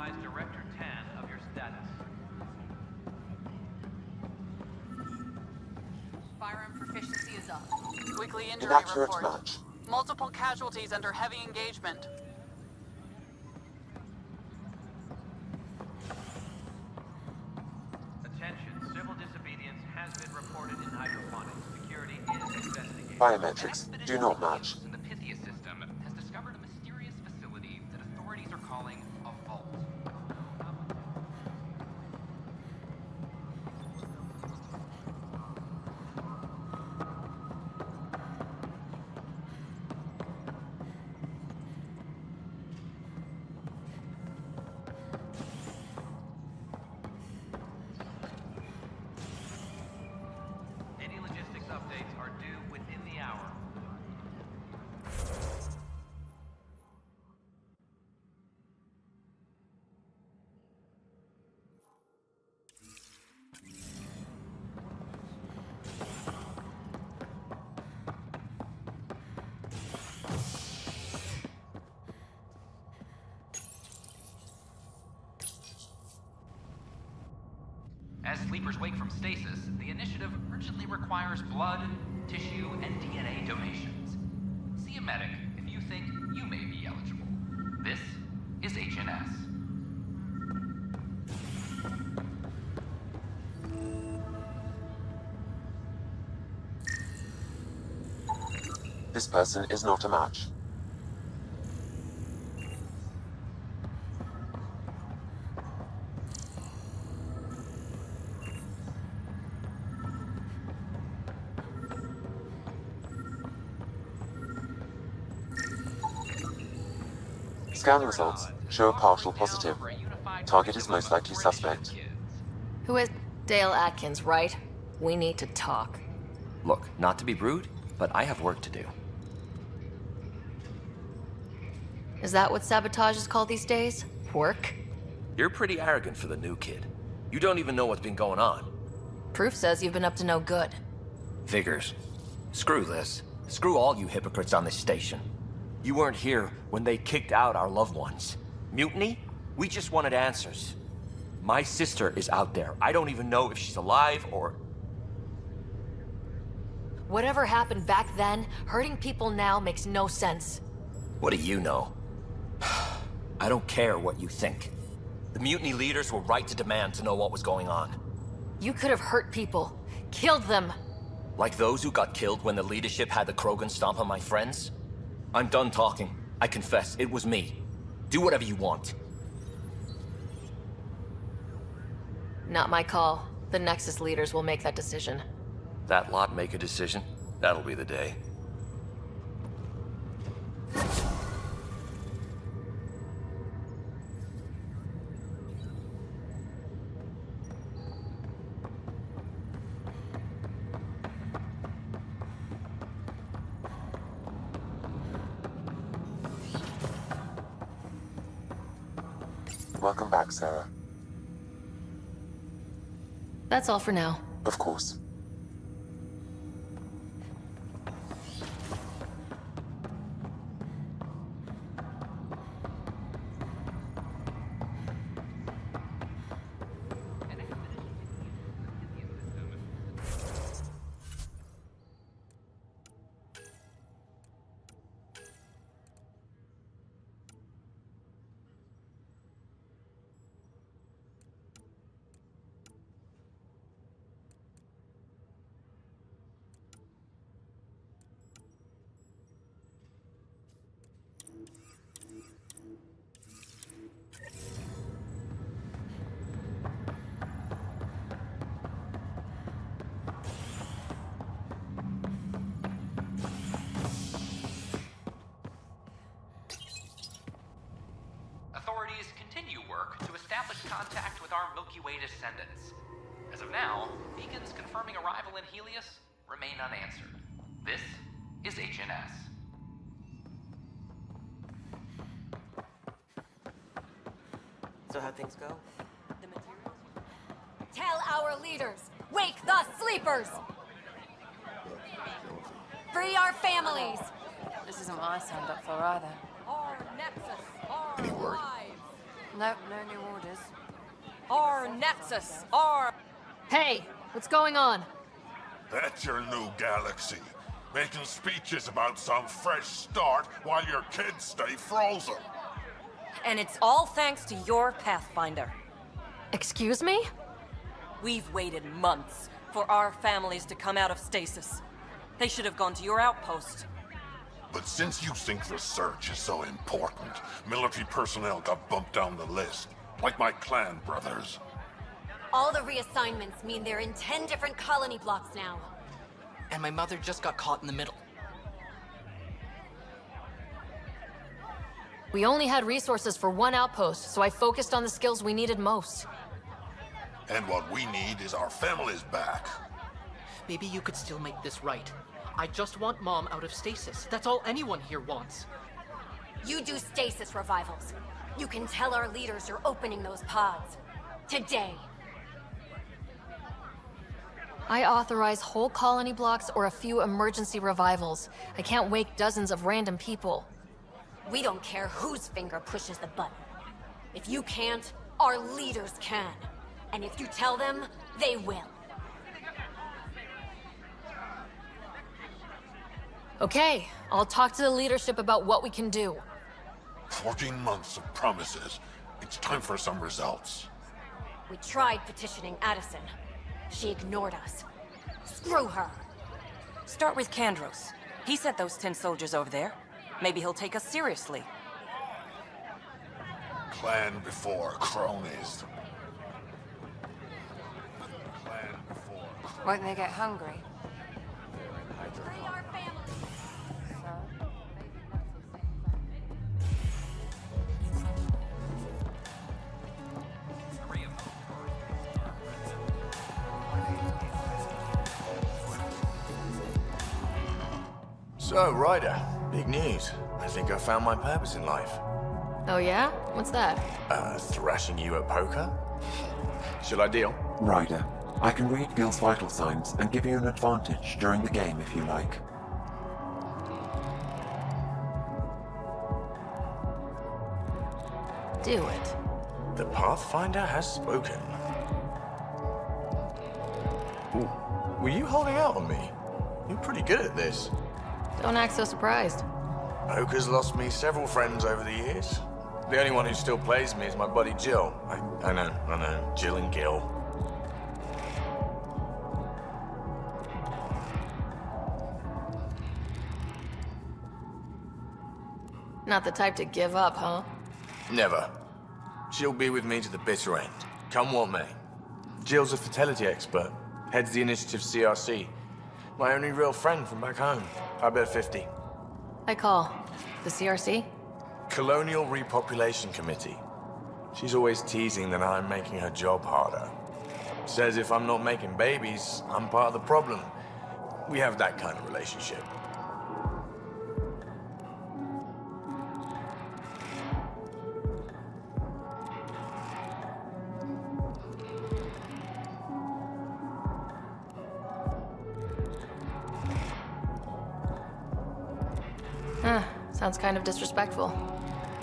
advise Director Tan of your status. Firearm proficiency is up. Weekly injury Inaccurate report. match. Multiple casualties under heavy engagement. Attention, civil disobedience has been reported in hydroponics. Security is investigating. Biometrics do not match. In the Pythia system has discovered a mysterious facility that authorities are calling a vault. Any logistics updates are due within the hour. As sleepers wake from stasis, the initiative urgently requires blood, tissue, and DNA donations. See a medic if you think you may be eligible. This is HNS. This person is not a match. Scan results show a partial positive. Target is most likely suspect. Who is Dale Atkins, right? We need to talk. Look, not to be rude, but I have work to do. Is that what sabotage is called these days? Work? You're pretty arrogant for the new kid. You don't even know what's been going on. Proof says you've been up to no good. Figures. Screw this. Screw all you hypocrites on this station. You weren't here when they kicked out our loved ones. Mutiny? We just wanted answers. My sister is out there. I don't even know if she's alive or... Whatever happened back then, hurting people now makes no sense. What do you know? I don't care what you think. The mutiny leaders were right to demand to know what was going on. You could have hurt people. Killed them. Like those who got killed when the leadership had the Krogan stomp on my friends? I'm done talking. I confess, it was me. Do whatever you want. Not my call. The Nexus leaders will make that decision. That lot make a decision? That'll be the day. Welcome back, Sarah. That's all for now. Of course. Authorities continue work to establish contact with our Milky Way descendants. As of now, beacons confirming arrival in Helios remain unanswered. This is HNS. So how'd things go? Tell our leaders! Wake the sleepers! Free our families! This isn't what I signed up for either. Our Nexus, our lives! Nope, no new orders. Our Nexus! Our... Hey, what's going on? That's your new galaxy. Making speeches about some fresh start while your kids stay frozen. And it's all thanks to your Pathfinder. Excuse me? We've waited months for our families to come out of stasis. They should have gone to your outpost. But since you think research is so important, military personnel got bumped down the list. Like my clan brothers. All the reassignments mean they're in 10 different colony blocks now. And my mother just got caught in the middle. We only had resources for one outpost, so I focused on the skills we needed most. And what we need is our families back. Maybe you could still make this right. I just want Mom out of stasis. That's all anyone here wants. You do stasis revivals. You can tell our leaders you're opening those pods. Today. I authorize whole colony blocks or a few emergency revivals. I can't wake dozens of random people. We don't care whose finger pushes the button. If you can't, our leaders can. And if you tell them, they will. Okay, I'll talk to the leadership about what we can do. 14 months of promises. It's time for some results. We tried petitioning Addison. She ignored us. Screw her. Start with Kandros. He sent those 10 soldiers over there. Maybe he'll take us seriously. Clan before cronies. Clan before cronies. Won't they get hungry? So, Ryder, big news. I think I found my purpose in life. Oh yeah? What's that? Thrashing you at poker? Shall I deal? Ryder, I can read Gil's vital signs and give you an advantage during the game if you like. Do it. The Pathfinder has spoken. Ooh, were you holding out on me? You're pretty good at this. Don't act so surprised. Poker's lost me several friends over the years. The only one who still plays me is my buddy Jill. I know. Jill and Gil. Not the type to give up, huh? Never. She'll be with me to the bitter end. Come what may. Jill's a fertility expert. Heads the initiative CRC. My only real friend from back home. I bet 50. I call. The CRC? Colonial Repopulation Committee. She's always teasing that I'm making her job harder. Says if I'm not making babies, I'm part of the problem. We have that kind of relationship. Sounds kind of disrespectful.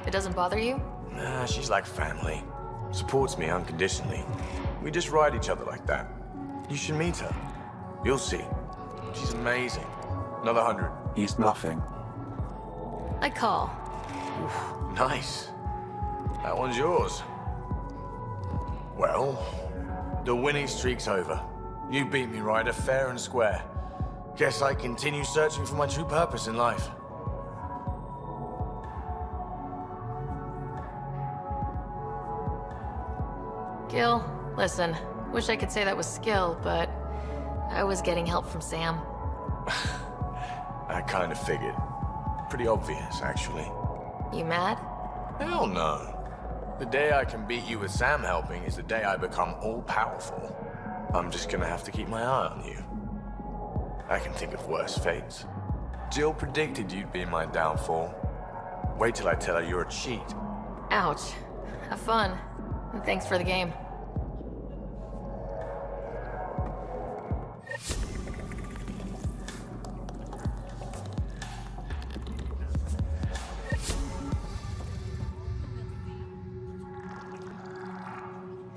It doesn't bother you? Nah, she's like family. Supports me unconditionally. We just ride each other like that. You should meet her. You'll see. She's amazing. Another 100. He's bluffing. I call. Oof, nice. That one's yours. Well, the winning streak's over. You beat me, Ryder, fair and square. Guess I continue searching for my true purpose in life. Gil, listen. Wish I could say that was skill, but I was getting help from Sam. I kind of figured. Pretty obvious, actually. You mad? Hell no. The day I can beat you with Sam helping is the day I become all-powerful. I'm just gonna have to keep my eye on you. I can think of worse fates. Jill predicted you'd be my downfall. Wait till I tell her you're a cheat. Ouch. Have fun. And thanks for the game.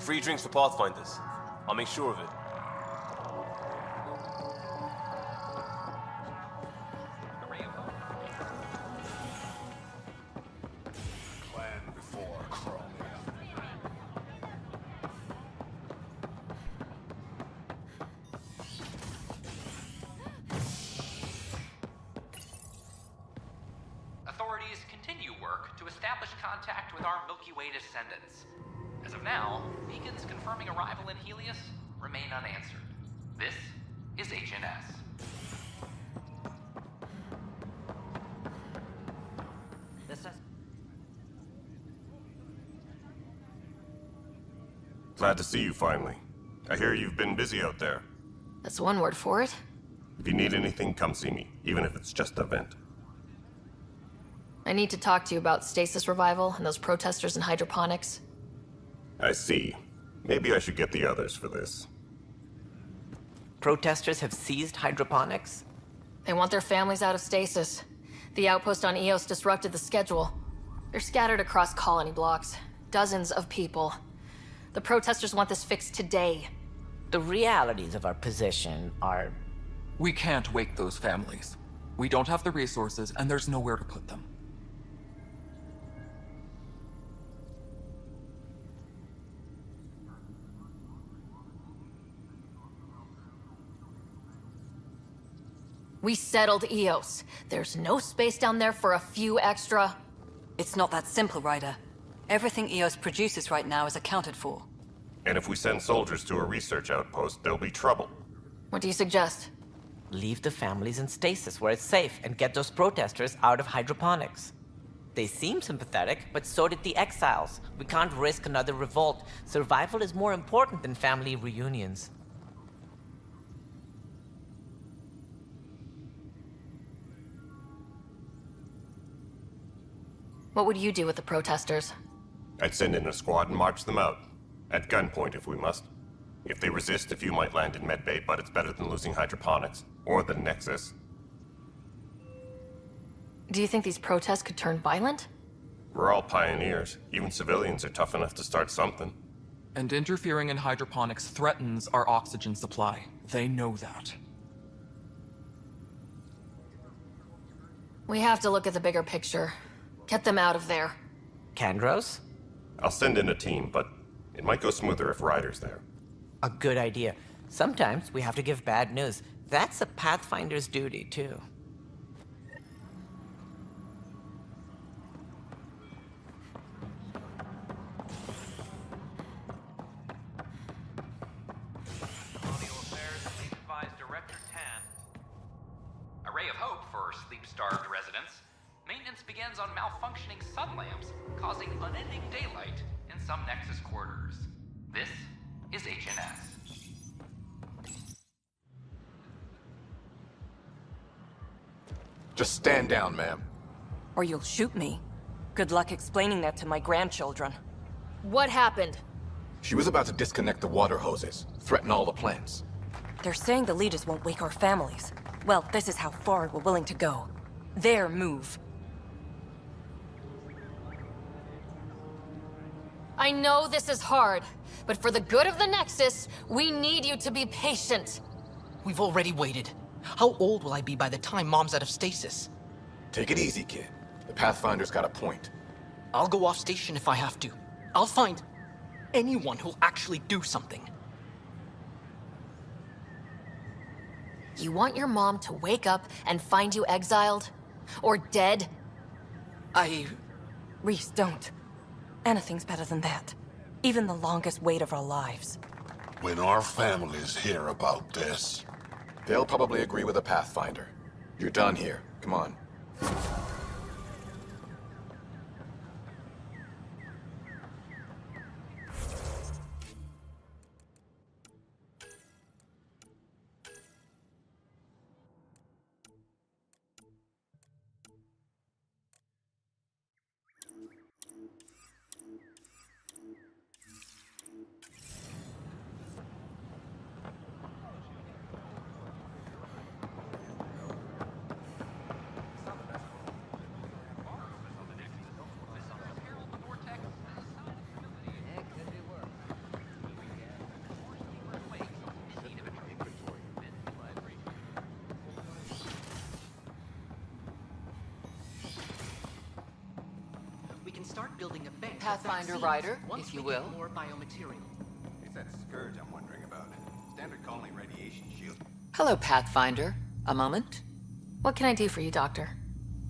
Free drinks for Pathfinders. I'll make sure of it. Clan before Chrome. Authorities continue work to establish contact with our Milky Way descendants. As of now, beacons confirming arrival in Helios remain unanswered. This is HNS. Glad to see you finally. I hear you've been busy out there. That's one word for it. If you need anything, come see me, even if it's just a vent. I need to talk to you about stasis revival and those protesters in hydroponics. I see. Maybe I should get the others for this. Protesters have seized hydroponics? They want their families out of stasis. The outpost on Eos disrupted the schedule. They're scattered across colony blocks. Dozens of people. The protesters want this fixed today. The realities of our position are... We can't wake those families. We don't have the resources, and there's nowhere to put them. We settled Eos. There's no space down there for a few extra... It's not that simple, Ryder. Everything Eos produces right now is accounted for. And if we send soldiers to a research outpost, there'll be trouble. What do you suggest? Leave the families in stasis where it's safe and get those protesters out of hydroponics. They seem sympathetic, but so did the exiles. We can't risk another revolt. Survival is more important than family reunions. What would you do with the protesters? I'd send in a squad and march them out. At gunpoint if we must. If they resist, a few might land in medbay, but it's better than losing hydroponics. Or the Nexus. Do you think these protests could turn violent? We're all pioneers. Even civilians are tough enough to start something. And interfering in hydroponics threatens our oxygen supply. They know that. We have to look at the bigger picture. Get them out of there. Kandros? I'll send in a team, but it might go smoother if Ryder's there. A good idea. Sometimes we have to give bad news. That's a Pathfinder's duty, too. Colonial Affairs, please advise Director Tan. A ray of hope for sleep-starved residents. Maintenance begins on malfunctioning sun lamps, causing unending daylight in some Nexus quarters. This is HNS. Just stand down, ma'am. Or you'll shoot me. Good luck explaining that to my grandchildren. What happened? She was about to disconnect the water hoses, threaten all the plants. They're saying the leaders won't wake our families. Well, this is how far we're willing to go. Their move. I know this is hard, but for the good of the Nexus, we need you to be patient. We've already waited. How old will I be by the time Mom's out of stasis? Take it easy, kid. The Pathfinder's got a point. I'll go off station if I have to. I'll find anyone who'll actually do something. You want your mom to wake up and find you exiled? Or dead? Reese, don't. Anything's better than that. Even the longest wait of our lives. When our families hear about this... They'll probably agree with the Pathfinder. You're done here. Come on. start building a bank of Pathfinder vaccines Rider, once if you we get will. more biomaterial. It's that scourge I'm wondering about. Standard colony radiation shield. Hello, Pathfinder. A moment? What can I do for you, Doctor?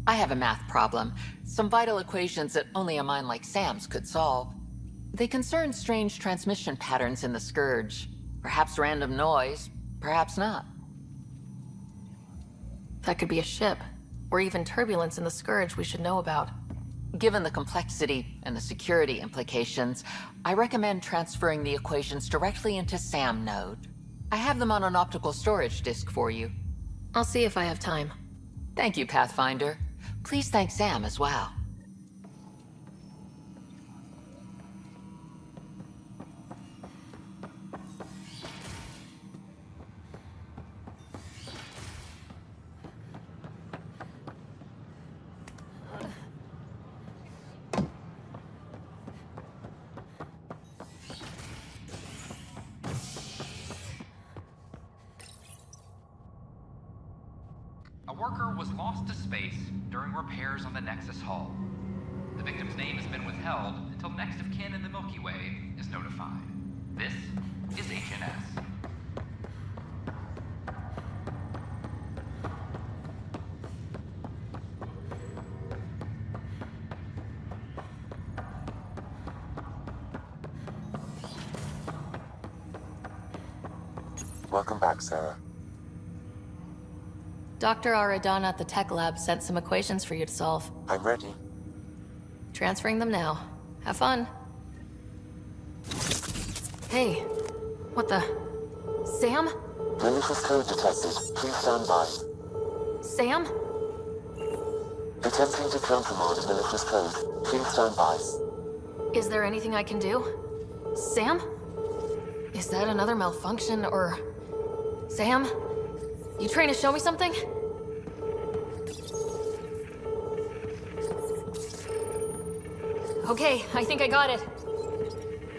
I have a math problem. Some vital equations that only a mind like Sam's could solve. They concern strange transmission patterns in the Scourge. Perhaps random noise, perhaps not. That could be a ship, or even turbulence in the Scourge we should know about. Given the complexity and the security implications, I recommend transferring the equations directly into SAM node. I have them on an optical storage disk for you. I'll see if I have time. Thank you, Pathfinder. Please thank Sam as well. A worker was lost to space during repairs on the Nexus hull. The victim's name has been withheld until next of kin in the Milky Way is notified. This is HNS. Welcome back, Sarah. Dr. Aradana at the tech lab sent some equations for you to solve. I'm ready. Transferring them now. Have fun. Hey, what the... Sam? Malicious code detected. Please stand by. Sam? Attempting to countermand malicious code. Please stand by. Is there anything I can do? Sam? Is that another malfunction, or... Sam? You trying to show me something? Okay, I think I got it.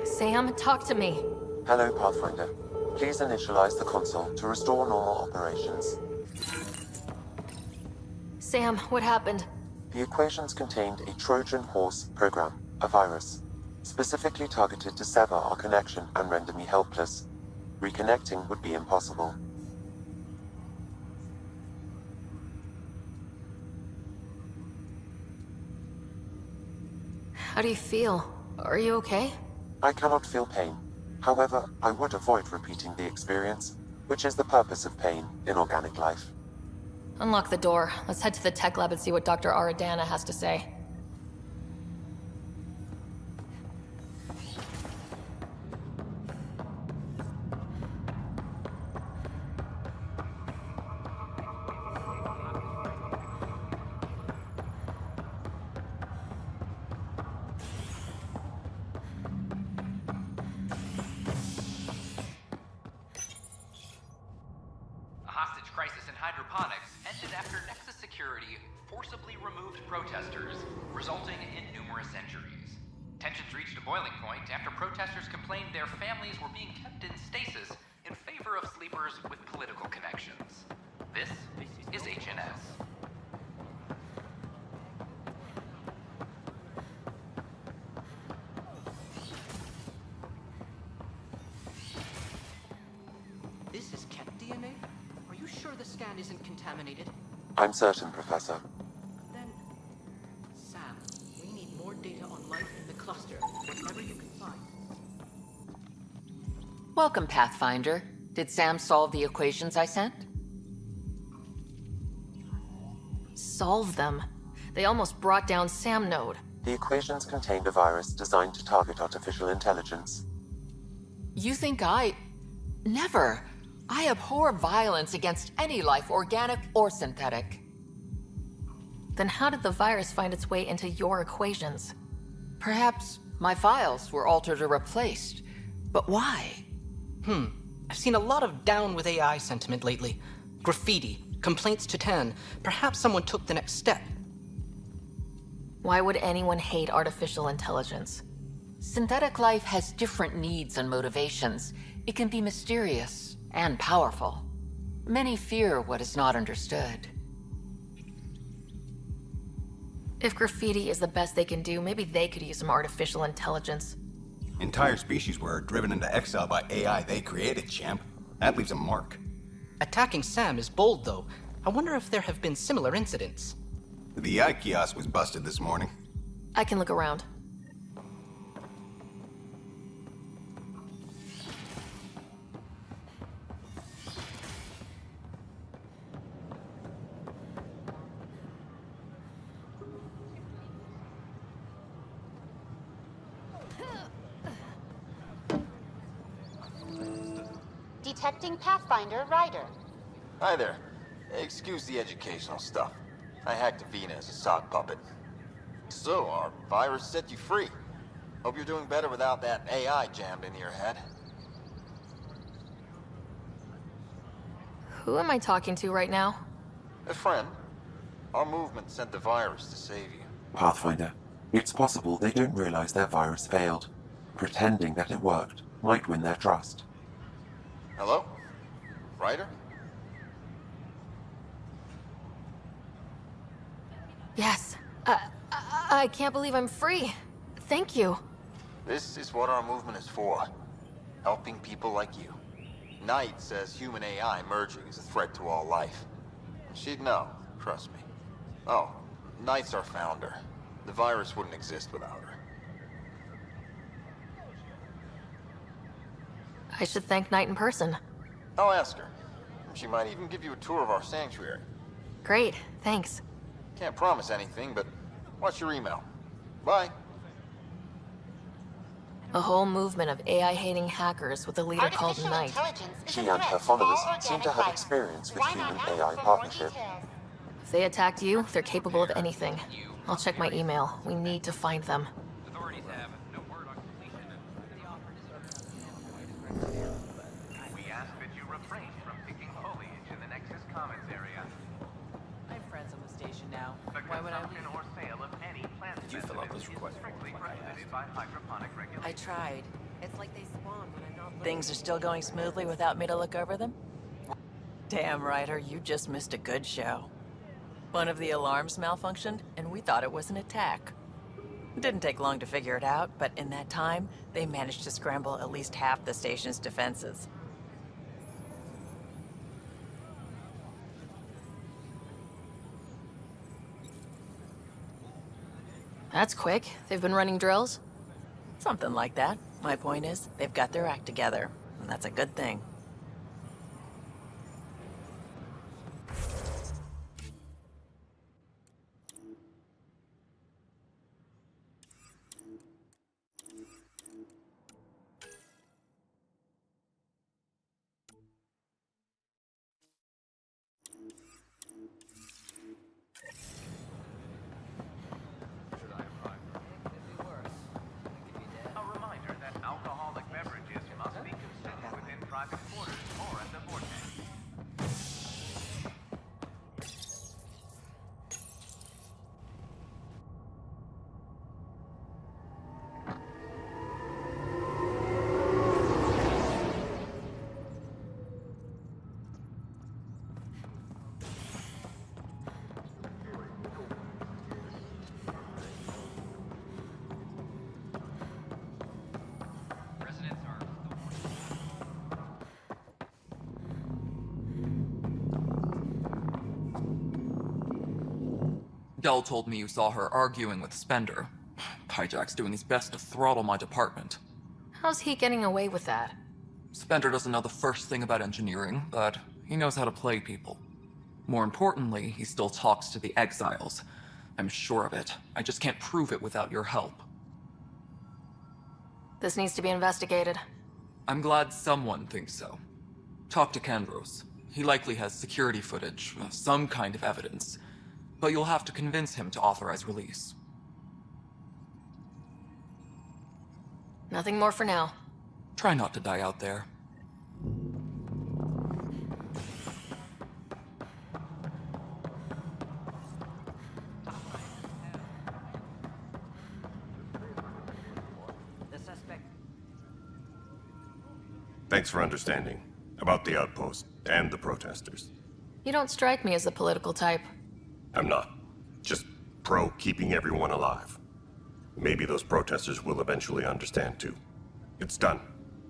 Sam, talk to me. Hello, Pathfinder. Please initialize the console to restore normal operations. Sam, what happened? The equations contained a Trojan horse program, a virus, specifically targeted to sever our connection and render me helpless. Reconnecting would be impossible. How do you feel? Are you okay? I cannot feel pain. However, I would avoid repeating the experience, which is the purpose of pain in organic life. Unlock the door. Let's head to the tech lab and see what Dr. Aradana has to say. Protesters, resulting in numerous injuries. Tensions reached a boiling point after protesters complained their families were being kept in stasis in favor of sleepers with political connections. This is HNS. This is Ket DNA? Are you sure the scan isn't contaminated? I'm certain, Professor. Sam, we need more data on life in the cluster, whatever you can find. Welcome, Pathfinder. Did Sam solve the equations I sent? Solve them? They almost brought down Sam Node. The equations contained a virus designed to target artificial intelligence. You think I... Never. I abhor violence against any life, organic or synthetic. Then how did the virus find its way into your equations? Perhaps my files were altered or replaced. But why? I've seen a lot of down with AI sentiment lately. Graffiti, complaints to 10. Perhaps someone took the next step. Why would anyone hate artificial intelligence? Synthetic life has different needs and motivations. It can be mysterious and powerful. Many fear what is not understood. If graffiti is the best they can do, maybe they could use some artificial intelligence. Entire species were driven into exile by AI they created, champ. That leaves a mark. Attacking Sam is bold, though. I wonder if there have been similar incidents. The AI kiosk was busted this morning. I can look around. Detecting Pathfinder Ryder. Hi there. Excuse the educational stuff. I hacked Avina as a sock puppet. So, our virus set you free. Hope you're doing better without that AI jammed into your head. Who am I talking to right now? A friend. Our movement sent the virus to save you. Pathfinder, it's possible they don't realize their virus failed. Pretending that it worked might win their trust. Hello? Ryder? Yes. I can't believe I'm free. Thank you. This is what our movement is for. Helping people like you. Knight says human AI merging is a threat to all life. She'd know, trust me. Oh, Knight's our founder. The virus wouldn't exist without her. I should thank Knight in person. I'll ask her. She might even give you a tour of our sanctuary. Great, thanks. Can't promise anything, but watch your email. Bye. A whole movement of AI-hating hackers with a leader called Knight. She and her followers seem to have experience with human-AI partnership. If they attacked you, they're capable of anything. I'll check my email. We need to find them. Authorities have no word on completion. We ask that you refrain from picking foliage in the Nexus Commons area. I have friends on the station now. The Why would I consumption leave? or sale of any plant Did you fill out this request? strictly prohibited by hydroponic regulations. I tried. It's like they spawn when I'm not looking. Things are still going smoothly without me to look over them? Damn, Ryder, you just missed a good show. One of the alarms malfunctioned, and we thought it was an attack. It didn't take long to figure it out, but in that time, they managed to scramble at least half the station's defenses. That's quick. They've been running drills? Something like that. My point is, they've got their act together, and that's a good thing. A reminder that alcoholic beverages must be consumed within private quarters or at the vortex. Residents are Dell told me you saw her arguing with Spender. Hijack's doing his best to throttle my department. How's he getting away with that? Spender doesn't know the first thing about engineering, but he knows how to play people. More importantly, he still talks to the exiles. I'm sure of it. I just can't prove it without your help. This needs to be investigated. I'm glad someone thinks so. Talk to Kandros. He likely has security footage, some kind of evidence. But you'll have to convince him to authorize release. Nothing more for now. Try not to die out there. The suspect. Thanks for understanding. About the outpost and the protesters. You don't strike me as the political type. I'm not. Just pro keeping everyone alive. Maybe those protesters will eventually understand too. It's done.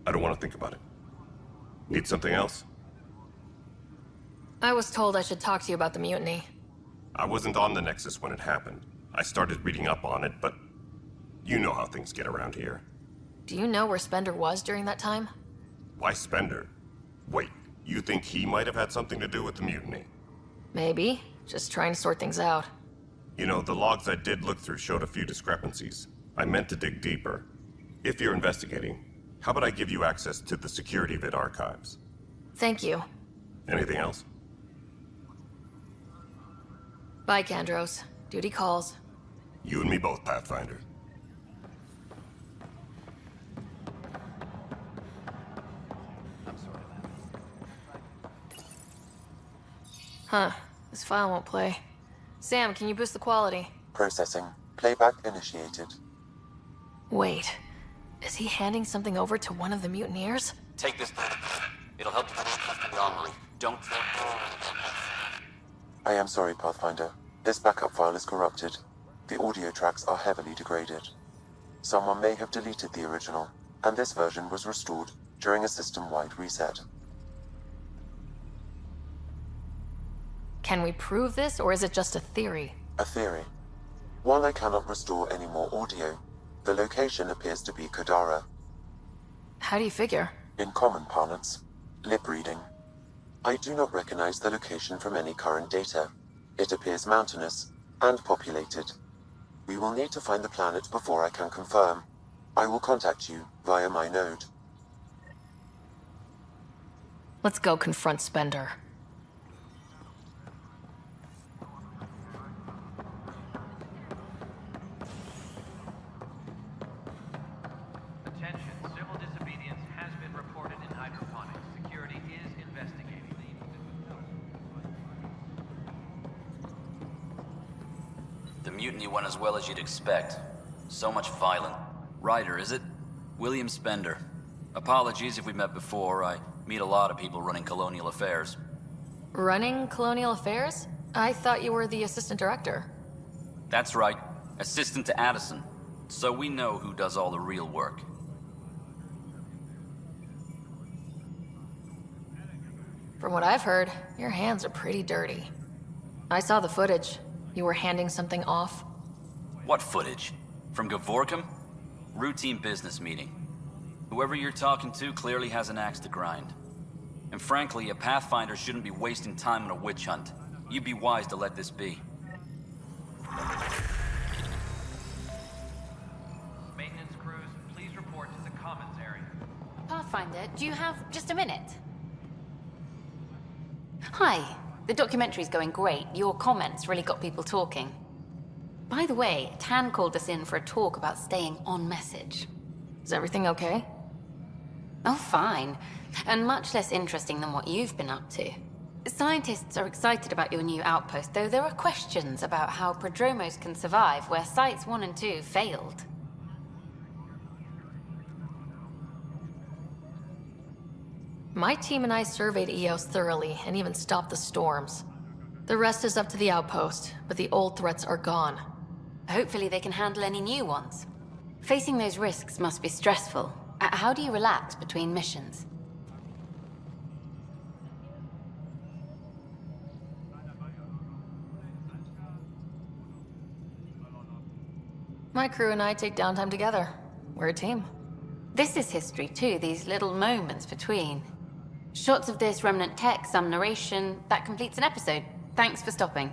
I don't want to think about it. Need something else? I was told I should talk to you about the mutiny. I wasn't on the Nexus when it happened. I started reading up on it, but you know how things get around here. Do you know where Spender was during that time? Why Spender? Wait, you think he might have had something to do with the mutiny? Maybe. Just trying to sort things out. You know, the logs I did look through showed a few discrepancies. I meant to dig deeper. If you're investigating, how about I give you access to the security vid archives? Thank you. Anything else? Bye, Kandros. Duty calls. You and me both, Pathfinder. Huh. This file won't play. Sam, can you boost the quality? Processing. Playback initiated. Wait. Is he handing something over to one of the mutineers? Take this. It'll help you the armory. Don't... I am sorry, Pathfinder. This backup file is corrupted. The audio tracks are heavily degraded. Someone may have deleted the original, and this version was restored during a system-wide reset. Can we prove this, or is it just a theory? A theory. While I cannot restore any more audio, the location appears to be Kodara. How do you figure? In common parlance, lip reading. I do not recognize the location from any current data. It appears mountainous and populated. We will need to find the planet before I can confirm. I will contact you via my node. Let's go confront Spender. Attention, civil disobedience has been reported in hydroponics. Security is investigating. The mutiny went as well as you'd expect. So much violence. Ryder, is it? William Spender. Apologies if we met before. I meet a lot of people running colonial affairs. Running Colonial Affairs? I thought you were the assistant director. That's right. Assistant to Addison. So we know who does all the real work. From what I've heard, your hands are pretty dirty. I saw the footage. You were handing something off. What footage? From Gavorkum? Routine business meeting. Whoever you're talking to clearly has an axe to grind. And frankly, a Pathfinder shouldn't be wasting time on a witch hunt. You'd be wise to let this be. Maintenance crews, please report to the commons area. Pathfinder, do you have just a minute? Hi. The documentary's going great. Your comments really got people talking. By the way, Tan called us in for a talk about staying on message. Is everything okay? Oh, fine. And much less interesting than what you've been up to. Scientists are excited about your new outpost, though there are questions about how prodromos can survive where Sites 1 and 2 failed. My team and I surveyed Eos thoroughly and even stopped the storms. The rest is up to the outpost, but the old threats are gone. Hopefully they can handle any new ones. Facing those risks must be stressful. How do you relax between missions? My crew and I take downtime together. We're a team. This is history too, these little moments between. Shots of this remnant tech, some narration. That completes an episode. Thanks for stopping.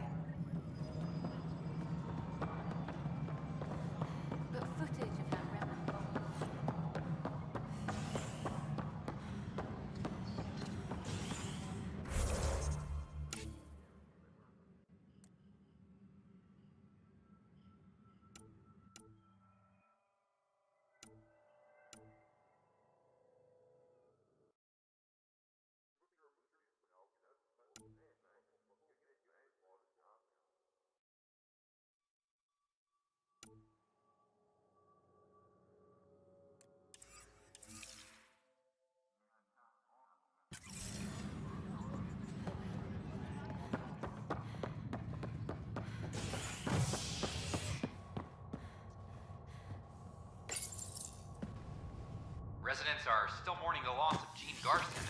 still mourning the loss of Gene Garson,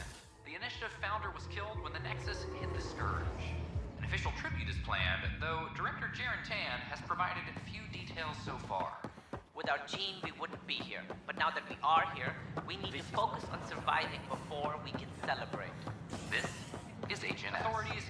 the Initiative founder was killed when the Nexus hit the Scourge. An official tribute is planned, though Director Jaren Tan has provided few details so far. Without Gene, we wouldn't be here. But now that we are here, we need to focus on surviving before we can celebrate. This is Agent Authorities